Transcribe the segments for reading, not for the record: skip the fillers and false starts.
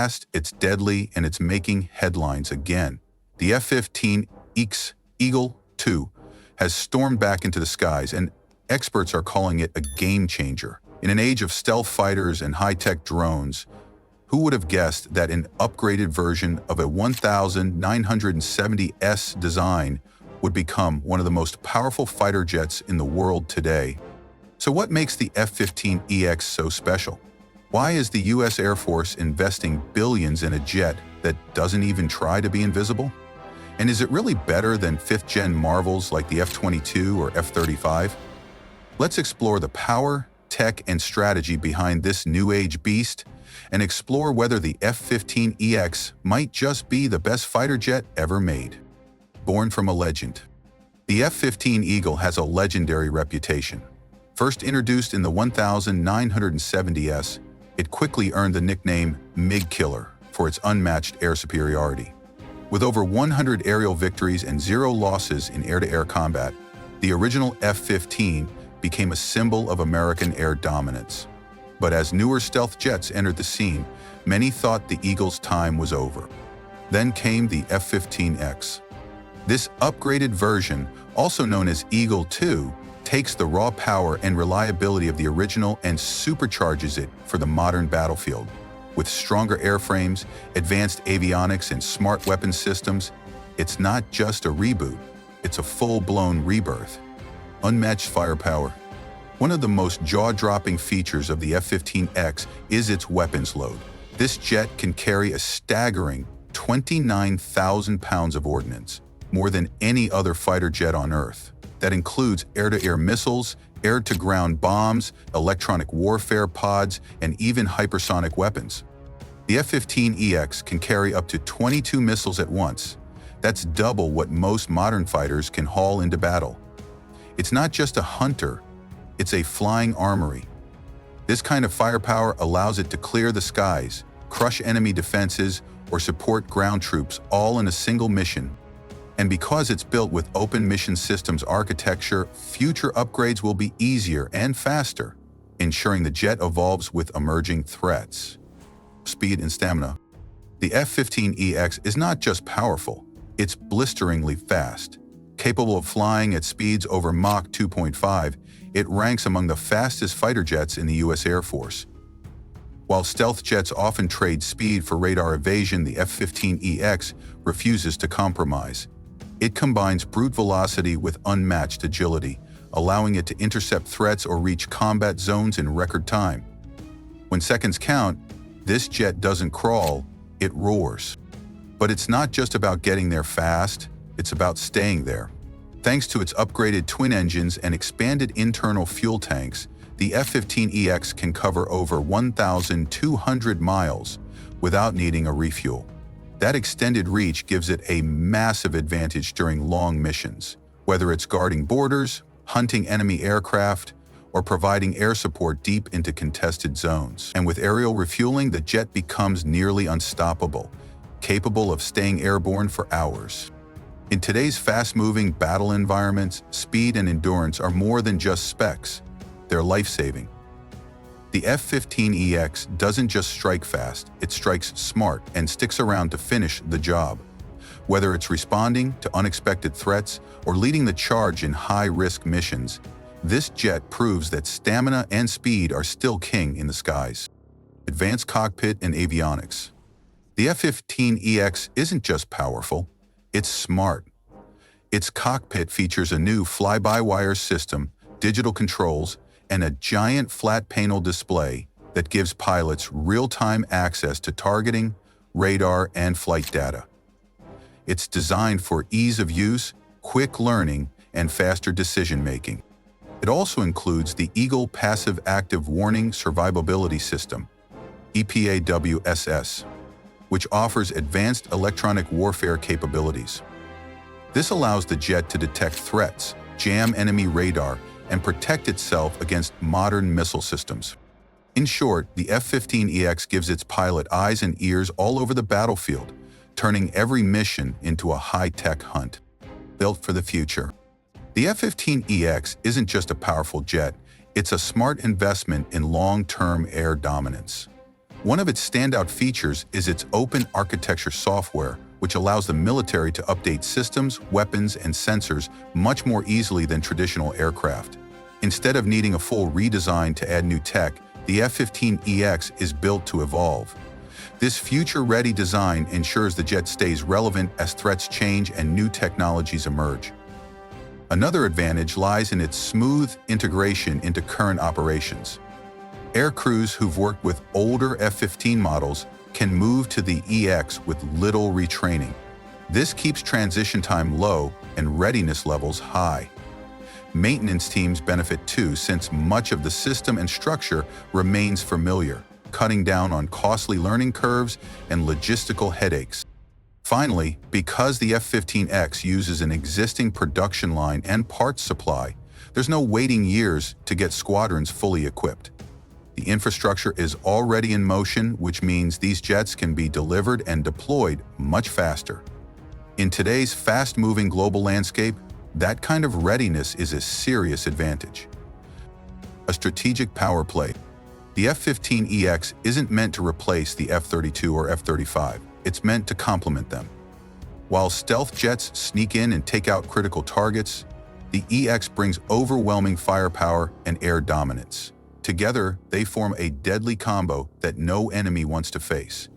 fast, it's deadly, and it's making headlines again. The F-15EX Eagle II has stormed back into the skies, and experts are calling it a game-changer. In an age of stealth fighters and high-tech drones, who would have guessed that an upgraded version of a 1970S design would become one of the most powerful fighter jets in the world today? So what makes the F-15EX so special? Why is the U.S. Air Force investing billions in a jet that doesn't even try to be invisible? And is it really better than fifth-gen marvels like the F-22 or F-35? Let's explore the power, tech, and strategy behind this new-age beast and explore whether the F-15EX might just be the best fighter jet ever made. Born from a legend. The F-15 Eagle has a legendary reputation. First introduced in the 1970S, it quickly earned the nickname MiG Killer for its unmatched air superiority. With over 100 aerial victories and 0 losses in air-to-air combat, the original F-15 became a symbol of American air dominance. But as newer stealth jets entered the scene, many thought the Eagle's time was over. Then came the F-15X. This upgraded version, also known as Eagle II, takes the raw power and reliability of the original and supercharges it for the modern battlefield. With stronger airframes, advanced avionics, and smart weapon systems, it's not just a reboot, it's a full-blown rebirth. Unmatched firepower. One of the most jaw-dropping features of the F-15X is its weapons load. This jet can carry a staggering 29,000 pounds of ordnance, more than any other fighter jet on Earth. That includes air-to-air missiles, air-to-ground bombs, electronic warfare pods, and even hypersonic weapons. The F-15EX can carry up to 22 missiles at once. That's double what most modern fighters can haul into battle. It's not just a hunter, it's a flying armory. This kind of firepower allows it to clear the skies, crush enemy defenses, or support ground troops all in a single mission. And because it's built with open mission systems architecture, future upgrades will be easier and faster, ensuring the jet evolves with emerging threats. Speed and stamina. The F-15EX is not just powerful, it's blisteringly fast. Capable of flying at speeds over Mach 2.5, it ranks among the fastest fighter jets in the U.S. Air Force. While stealth jets often trade speed for radar evasion, the F-15EX refuses to compromise. It combines brute velocity with unmatched agility, allowing it to intercept threats or reach combat zones in record time. When seconds count, this jet doesn't crawl, it roars. But it's not just about getting there fast, it's about staying there. Thanks to its upgraded twin engines and expanded internal fuel tanks, the F-15EX can cover over 1,200 miles without needing a refuel. That extended reach gives it a massive advantage during long missions, whether it's guarding borders, hunting enemy aircraft, or providing air support deep into contested zones. And with aerial refueling, the jet becomes nearly unstoppable, capable of staying airborne for hours. In today's fast-moving battle environments, speed and endurance are more than just specs. They're life-saving. The F-15EX doesn't just strike fast, it strikes smart and sticks around to finish the job. Whether it's responding to unexpected threats or leading the charge in high-risk missions, this jet proves that stamina and speed are still king in the skies. Advanced cockpit and avionics. The F-15EX isn't just powerful, it's smart. Its cockpit features a new fly-by-wire system, digital controls, and a giant flat panel display that gives pilots real-time access to targeting, radar, and flight data. It's designed for ease of use, quick learning, and faster decision-making. It also includes the Eagle Passive Active Warning Survivability System, EPAWSS, which offers advanced electronic warfare capabilities. This allows the jet to detect threats, jam enemy radar, and protect itself against modern missile systems. In short, the F-15EX gives its pilot eyes and ears all over the battlefield, turning every mission into a high-tech hunt. Built for the future. The F-15EX isn't just a powerful jet, it's a smart investment in long-term air dominance. One of its standout features is its open architecture software, which allows the military to update systems, weapons, and sensors much more easily than traditional aircraft. Instead of needing a full redesign to add new tech, the F-15EX is built to evolve. This future-ready design ensures the jet stays relevant as threats change and new technologies emerge. Another advantage lies in its smooth integration into current operations. Air crews who've worked with older F-15 models can move to the EX with little retraining. This keeps transition time low and readiness levels high. Maintenance teams benefit too, since much of the system and structure remains familiar, cutting down on costly learning curves and logistical headaches. Finally, because the F-15X uses an existing production line and parts supply, there's no waiting years to get squadrons fully equipped. The infrastructure is already in motion, which means these jets can be delivered and deployed much faster. In today's fast-moving global landscape, that kind of readiness is a serious advantage. A strategic power play. The F-15EX isn't meant to replace the F-32 or F-35. It's meant to complement them. While stealth jets sneak in and take out critical targets, the EX brings overwhelming firepower and air dominance. Together, they form a deadly combo that no enemy wants to face.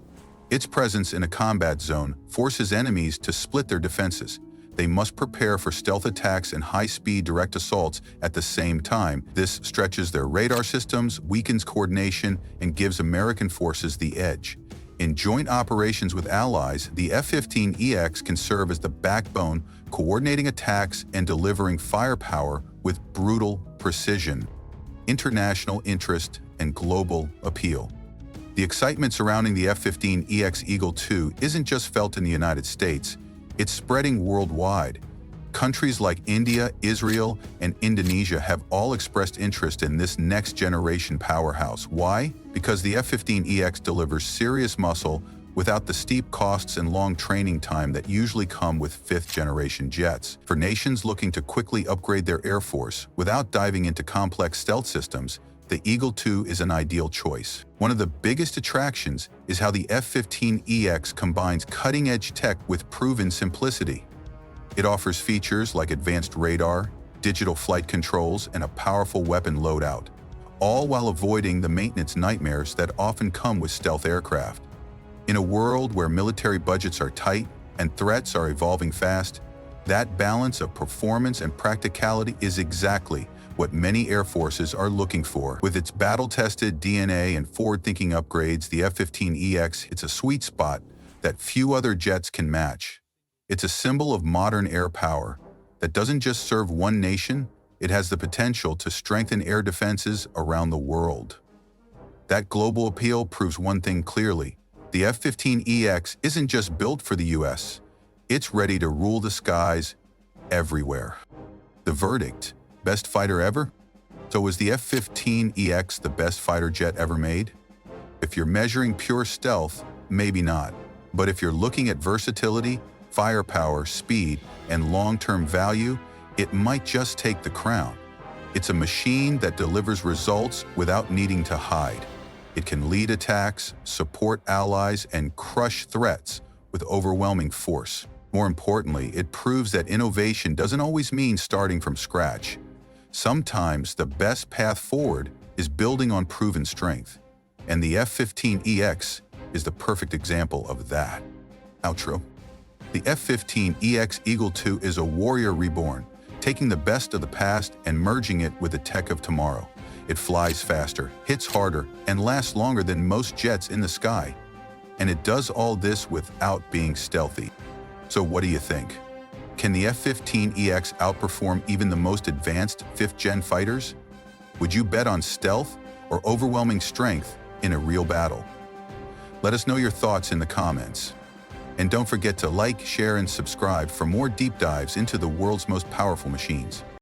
Its presence in a combat zone forces enemies to split their defenses. They must prepare for stealth attacks and high-speed direct assaults at the same time. This stretches their radar systems, weakens coordination, and gives American forces the edge. In joint operations with allies, the F-15EX can serve as the backbone, coordinating attacks and delivering firepower with brutal precision. International interest and global appeal. The excitement surrounding the F-15EX Eagle II isn't just felt in the United States, it's spreading worldwide. Countries like India, Israel, and Indonesia have all expressed interest in this next-generation powerhouse. Why? Because the F-15EX delivers serious muscle without the steep costs and long training time that usually come with fifth-generation jets. For nations looking to quickly upgrade their air force without diving into complex stealth systems, the Eagle II is an ideal choice. One of the biggest attractions is how the F-15EX combines cutting-edge tech with proven simplicity. It offers features like advanced radar, digital flight controls, and a powerful weapon loadout, all while avoiding the maintenance nightmares that often come with stealth aircraft. In a world where military budgets are tight and threats are evolving fast, that balance of performance and practicality is exactly what many air forces are looking for. With its battle-tested DNA and forward-thinking upgrades, the F-15EX hits a sweet spot that few other jets can match. It's a symbol of modern air power that doesn't just serve one nation, it has the potential to strengthen air defenses around the world. That global appeal proves one thing clearly. The F-15EX isn't just built for the US, it's ready to rule the skies everywhere. The verdict: best fighter ever? So is the F-15EX the best fighter jet ever made? If you're measuring pure stealth, maybe not. But if you're looking at versatility, firepower, speed, and long-term value, it might just take the crown. It's a machine that delivers results without needing to hide. It can lead attacks, support allies, and crush threats with overwhelming force. More importantly, it proves that innovation doesn't always mean starting from scratch. Sometimes the best path forward is building on proven strength, and the F-15EX is the perfect example of that. Outro. The F-15EX Eagle II is a warrior reborn, taking the best of the past and merging it with the tech of tomorrow. It flies faster, hits harder, and lasts longer than most jets in the sky. And it does all this without being stealthy. So what do you think? Can the F-15EX outperform even the most advanced 5th-gen fighters? Would you bet on stealth or overwhelming strength in a real battle? Let us know your thoughts in the comments. And don't forget to like, share, and subscribe for more deep dives into the world's most powerful machines.